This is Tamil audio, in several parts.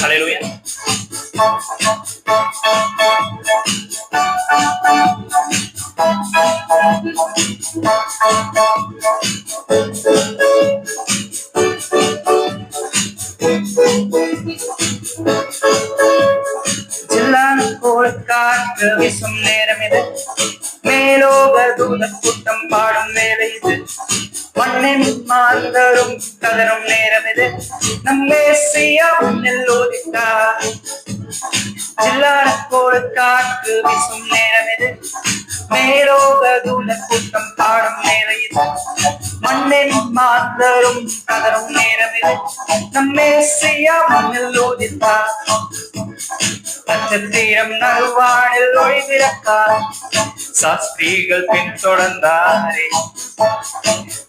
ஹல்லேலூயா. ஜில்லான போல் காற்று வீசும் நேரம் இது, மேலோக தூத கூட்டம் பாடும் வேலை இது, மண்ணின் மாந்தரும் கதரும் நேரம் இது, நம் மேசியா முன்னில் உதித்தார். ஜில்லான போல் காற்று வீசும் நேரம் இது, மேலோக தூத கூட்டம் பாடும் வேலை இது, மண்ணின் மாந்தரும் கதரும் நேரம் இது, நம் மேசியா முன்னில் உதித்தார். நட்சத்திரம் நல்வானில் ஒளிவிளக்கார், சாஸ்திரிகள் பின்தொடர்ந்தாரே.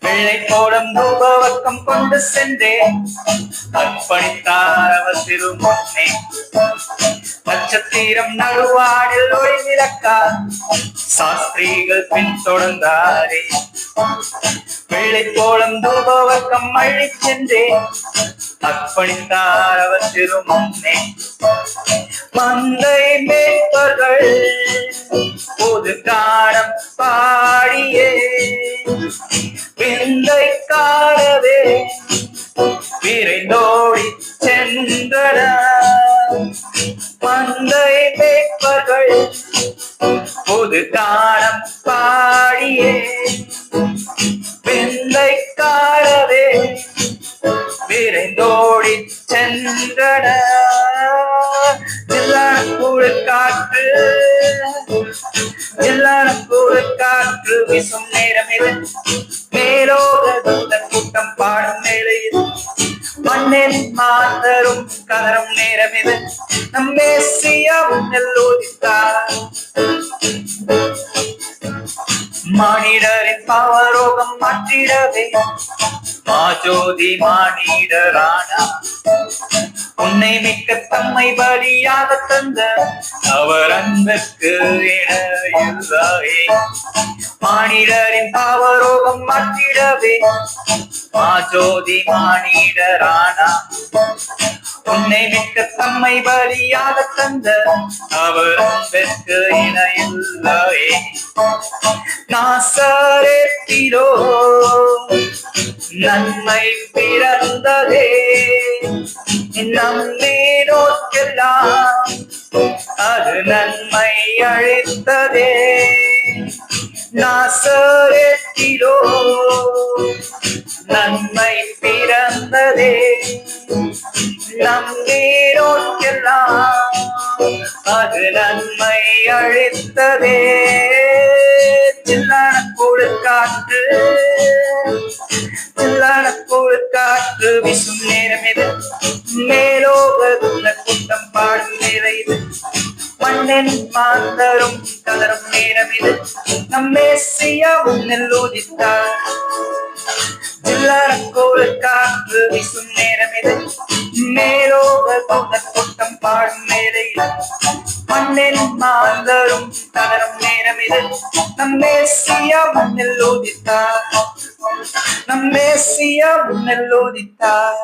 வெள்ளை கோலம் தூபவக்கம் கொண்டு சென்றே, அர்ப்பணித்தார் அவர் திருமுன்னே. நட்சத்திரம் நல்வானில் ஒளிவிளக்கார், சாஸ்திரிகள் பின்தொடர்ந்தாரே. வெள்ளை கோலம் தூபவக்கம் அள்ளி சென்றே, அர்ப்பணித்தார் அவர் திருமுன்னே. மந்தை மேய்ப்பர்கள் பொது காணம் பாடியே, விந்தை காணவே விரைந்தோடி சென்றனர். மந்தை மேய்ப்பர்கள் பொது காணம் பாடியே, விந்தை காணவே விரைந்தோடி சென்றனர். ஜில்லான காற்று, ஜில்லான காற்று வீசும் நேரம் இது, மேலோக தூத கூட்டம் பாடும் வேலை இது, மண்ணின் மாந்தரும் கதரும் நேரம் இது, நம் மேசியா முன்னில் உதித்தார். மானிடரின் பாவரோகம் மாற்றிடவே மாஜோதி மானிடரானா. உன்னை மிக்க தம்மை பலியாக தந்த அவர் அன்பிற்கு இணையில்லையே. மானிடரின் பாவரோகம் மாற்றிடவே மாஜோதி மானிடரானா. உன்னை மிக்க தம்மை பலியாக தந்த அவர் அன்பிற்கு இணையில்லையே. நாசரேத்திலோ நன்மை பிறந்ததே, நம்பினோர்க்கெல்லாம் அது நன்மை அளித்ததே. நாசரேத்திலோ நன்மை பிறந்ததே, நம்பினோர்க்கெல்லாம் அது நன்மை அளித்ததே. ஜில்லான காற்று, ஜில்லான காற்று வீசும் நேரம் இது, மேலோக தூத கூட்டம் பாடும் வேலை இது, மண்ணின் மாந்தரும் கதரும் நேரம் இது, நம் மேசியா முன்னில் உதித்தார். ஜில்லான காற்று வீசும் நேரம் இது, மேலோக தூத கூட்டம் பாடும் வேலை இது, மண்ணின் மாந்தரும் கதரும் நேரம் இது, நம் மேசியா முன்னில் உதித்தார். நம் மேசியா முன்னில் உதித்தார்.